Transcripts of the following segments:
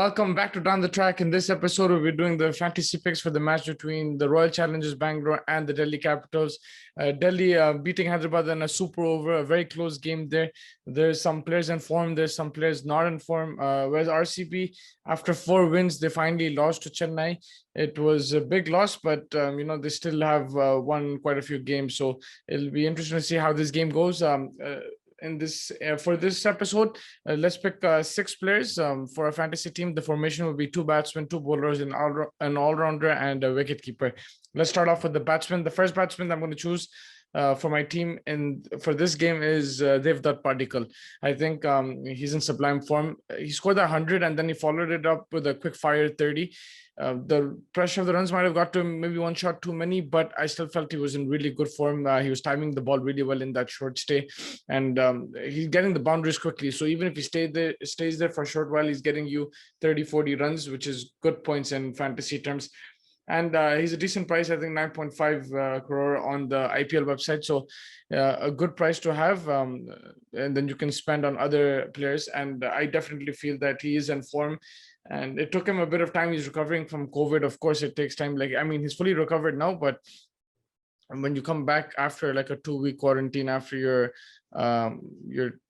Welcome back to Down the Track. In this episode, we'll be doing the fantasy picks for the match between the Royal Challengers Bangalore and the Delhi Capitals. Delhi beating Hyderabad in a super over, a very close game there. There's some players in form, there's some players not in form. Whereas RCB, after 4 wins, they finally lost to Chennai. It was a big loss, but they still have won quite a few games. So it'll be interesting to see how this game goes. For this episode, let's pick 6 players for a fantasy team. The formation will be 2 batsmen, 2 bowlers, an all-rounder, and a wicketkeeper. Let's start off with the batsman. The first batsman I'm going to choose for my team and for this game is Devdutt Padikkal. I think he's in sublime form. He scored 100 and then he followed it up with a quick fire 30. The pressure of the runs might have got to him, maybe one shot too many, but I still felt he was in really good form. He was timing the ball really well in that short stay, and he's getting the boundaries quickly. So even if he stays there for a short while, he's getting you 30, 40 runs, which is good points in fantasy terms. And he's a decent price, I think 9.5 crore on the IPL website. So a good price to have. And then you can spend on other players. And I definitely feel that he is in form. And it took him a bit of time. He's recovering from COVID. Of course, it takes time. He's fully recovered now, but when you come back after like a 2-week quarantine after your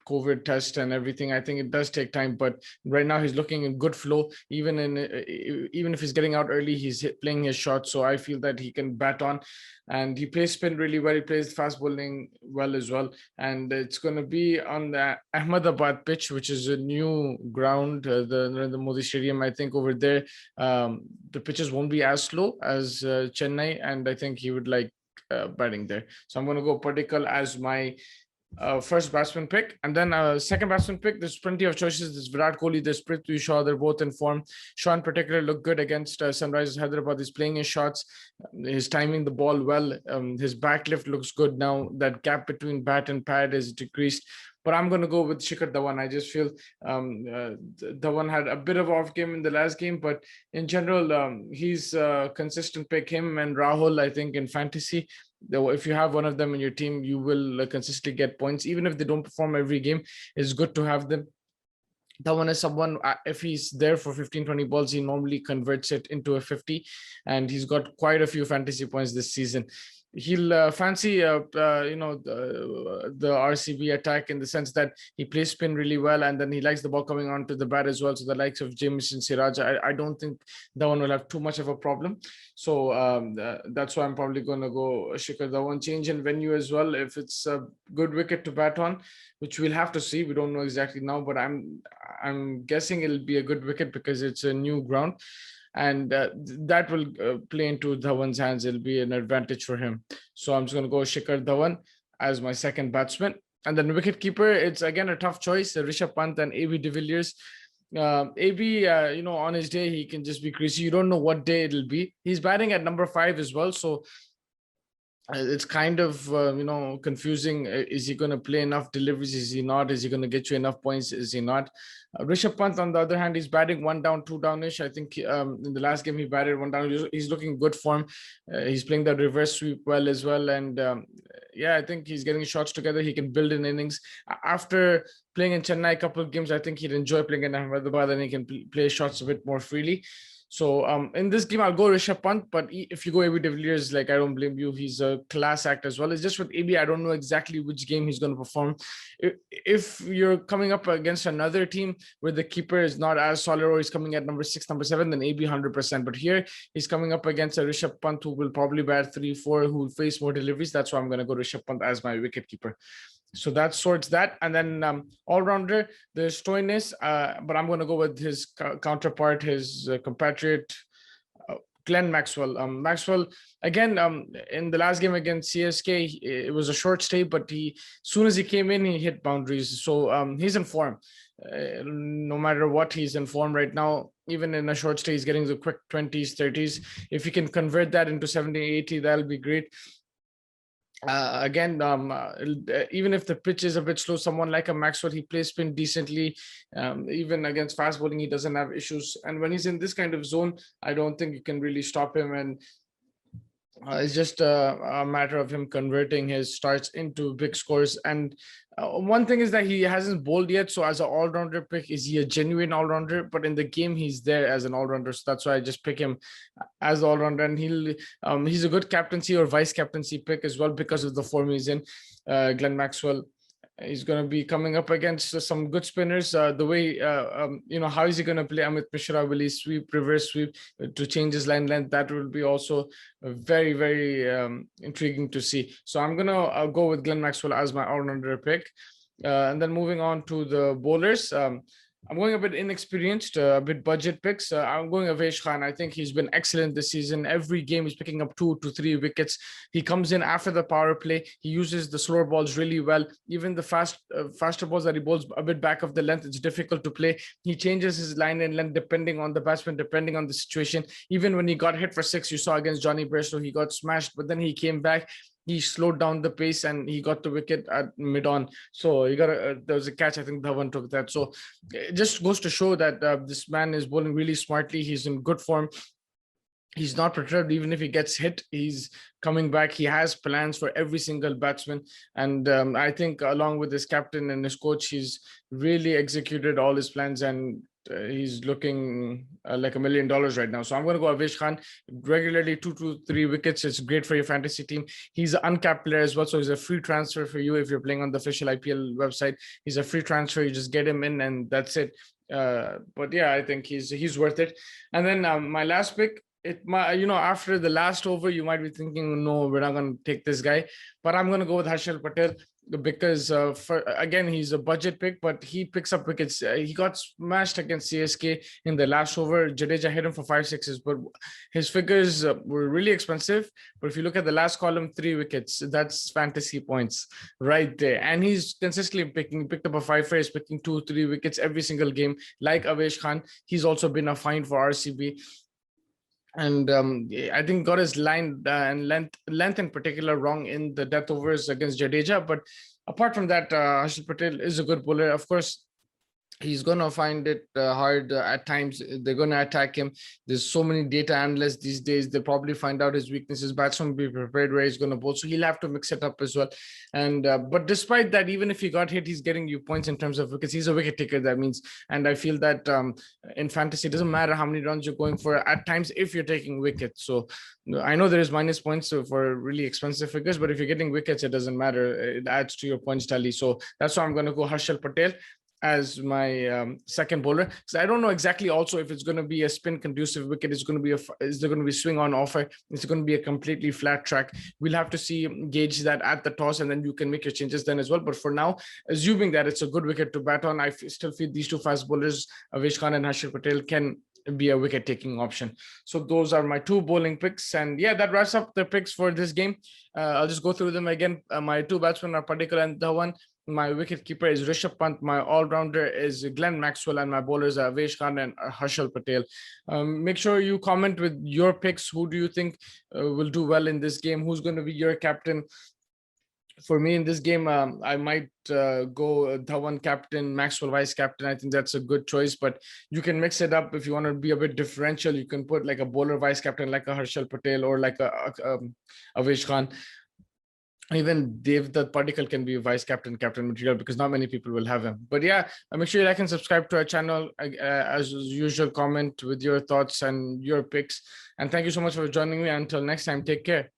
COVID test and everything, I think it does take time. But right now he's looking in good flow. Even if he's getting out early, he's playing his shot. So I feel that he can bat on, and he plays spin really well. He plays fast bowling well as well. And it's going to be on the Ahmedabad pitch, which is a new ground, the Narendra Modi Stadium. I think over there, the pitches won't be as slow as Chennai, and I think he would like batting there. So I'm going to go Padikkal as my first batsman pick. And then second batsman pick, there's plenty of choices. There's Virat Kohli, there's Prithvi Shaw. They're both in form. Shaw in particular looked good against Sunrisers Hyderabad. He's playing his shots. He's timing the ball well. His back lift looks good now. That gap between bat and pad is decreased. But I'm going to go with Shikhar Dhawan. I just feel Dhawan had a bit of off game in the last game, but in general, he's a consistent pick. Him and Rahul, I think, in fantasy, if you have one of them in your team, you will consistently get points. Even if they don't perform every game, it's good to have them. Dhawan is someone, if he's there for 15, 20 balls, he normally converts it into a 50, and he's got quite a few fantasy points this season. He'll fancy the RCB attack in the sense that he plays spin really well, and then he likes the ball coming onto the bat as well. So the likes of James and Siraj, I don't think Dhawan will have too much of a problem. So that's why I'm probably going to go Shikhar Dhawan. Change in venue as well. If it's a good wicket to bat on, which we'll have to see, we don't know exactly now, but I'm guessing it'll be a good wicket because it's a new ground. And that will play into Dhawan's hands. It'll be an advantage for him. So I'm just going to go Shikhar Dhawan as my second batsman. And then wicketkeeper, it's again a tough choice. Rishabh Pant and AB de Villiers. AB, on his day, he can just be crazy. You don't know what day it'll be. He's batting at number 5 as well. So it's kind of, confusing. Is he going to play enough deliveries? Is he not? Is he going to get you enough points? Is he not? Rishabh Pant, on the other hand, he's batting 1 down, 2 downish. I think in the last game, he batted 1 down. He's looking good form. He's playing the reverse sweep well as well. And I think he's getting shots together. He can build in innings. After playing in Chennai a couple of games, I think he'd enjoy playing in Ahmedabad, and he can play shots a bit more freely. So in this game, I'll go Rishabh Pant, but if you go AB de Villiers, I don't blame you. He's a class act as well. It's just with AB, I don't know exactly which game he's going to perform. If you're coming up against another team where the keeper is not as solid, or he's coming at number 6, number 7, then AB 100%. But here, he's coming up against a Rishabh Pant who will probably bat 3, 4, who will face more deliveries. That's why I'm going to go Rishabh Pant as my wicketkeeper. So that sorts that. And then all-rounder, there's Stoinis, but I'm going to go with his counterpart, his compatriot, Glenn Maxwell. Maxwell, again, in the last game against CSK, it was a short stay, but as soon as he came in, he hit boundaries. So he's in form. No matter what, he's in form right now. Even in a short stay, he's getting the quick 20s, 30s. If you can convert that into 70, 80, that'll be great. Even if the pitch is a bit slow, someone like a Maxwell, he plays spin decently. Even against fast bowling, he doesn't have issues. And when he's in this kind of zone, I don't think you can really stop him. And It's just a matter of him converting his starts into big scores. And one thing is that he hasn't bowled yet. So as an all-rounder pick, is he a genuine all-rounder? But in the game, he's there as an all-rounder. So that's why I just pick him as the all-rounder. And he's a good captaincy or vice captaincy pick as well because of the form he's in. Glenn Maxwell. He's going to be coming up against some good spinners. The way, how is he going to play Amit Mishra? Will he sweep, reverse sweep to change his line length? That will be also very, very intriguing to see. So I'm going to go with Glenn Maxwell as my all-rounder pick. And then moving on to the bowlers. I'm going a bit inexperienced, a bit budget picks. I'm going Avesh Khan. I think he's been excellent this season. Every game he's picking up 2 to 3 wickets. He comes in after the power play. He uses the slower balls really well. Even the faster balls that he bowls a bit back of the length, it's difficult to play. He changes his line and length depending on the batsman, depending on the situation. Even when he got hit for 6, you saw against Johnny Bairstow, he got smashed, but then he came back. He slowed down the pace and he got the wicket at mid-on. So he got there was a catch. I think Dhawan took that. So it just goes to show that this man is bowling really smartly. He's in good form. He's not perturbed. Even if he gets hit, he's coming back. He has plans for every single batsman. And I think along with his captain and his coach, he's really executed all his plans, and he's looking like $1 million right now. So I'm going to go Avesh Khan. Regularly 2 to 3 wickets. It's great for your fantasy team. He's an uncapped player as well. So he's a free transfer for you if you're playing on the official IPL website. He's a free transfer. You just get him in and that's it. But yeah, I think he's worth it. And then my last pick, after the last over, you might be thinking, no, we're not going to take this guy, but I'm going to go with Harshal Patel because he's a budget pick, but he picks up wickets. He got smashed against CSK in the last over. Jadeja hit him for 5 sixes, but his figures were really expensive. But if you look at the last column, 3 wickets, that's fantasy points right there. And he's consistently picked up a 5 for, he's picking 2-3 wickets every single game. Like Avesh Khan, he's also been a find for RCB. And I think got his line and length in particular wrong in the death overs against Jadeja. But apart from that, Harshal Patel is a good bowler. Of course, he's going to find it hard at times. They're going to attack him. There's so many data analysts these days. They'll probably find out his weaknesses. Batsman will be prepared where he's going to bowl. So he'll have to mix it up as well. And but despite that, even if he got hit, he's getting you points in terms of wickets. He's a wicket taker, that means. And I feel that in fantasy, it doesn't matter how many runs you're going for at times if you're taking wickets. So I know there is minus points for really expensive figures, but if you're getting wickets, it doesn't matter. It adds to your points tally. So that's why I'm going to go Harshal Patel as my second bowler, because I don't know exactly also if it's going to be a spin conducive wicket. Is there going to be swing on offer? It's going to be a completely flat track. We'll have to see, gauge that at the toss, and then you can make your changes then as well. But for now, assuming that it's a good wicket to bat on, I still feel these two fast bowlers, Avesh Khan and Harshal Patel, can be a wicket taking option. So those are my 2 bowling picks. And yeah, that wraps up the picks for this game. I'll just go through them again. My 2 batsmen are Padikkal and Dhawan. My wicketkeeper is Rishabh Pant. My all-rounder is Glenn Maxwell, and my bowlers are Avesh Khan and Harshal Patel. Make sure you comment with your picks. Who do you think will do well in this game? Who's going to be your captain? For me in this game, I might go Dhawan captain, Maxwell vice captain. I think that's a good choice, but you can mix it up if you want to be a bit differential. You can put like a bowler vice captain, like a Harshal Patel, or like a Avesh Khan. Even Devdutt Padikkal can be vice captain material because not many people will have him. But yeah, make sure you like and subscribe to our channel. As usual, comment with your thoughts and your picks. And thank you so much for joining me. Until next time, take care.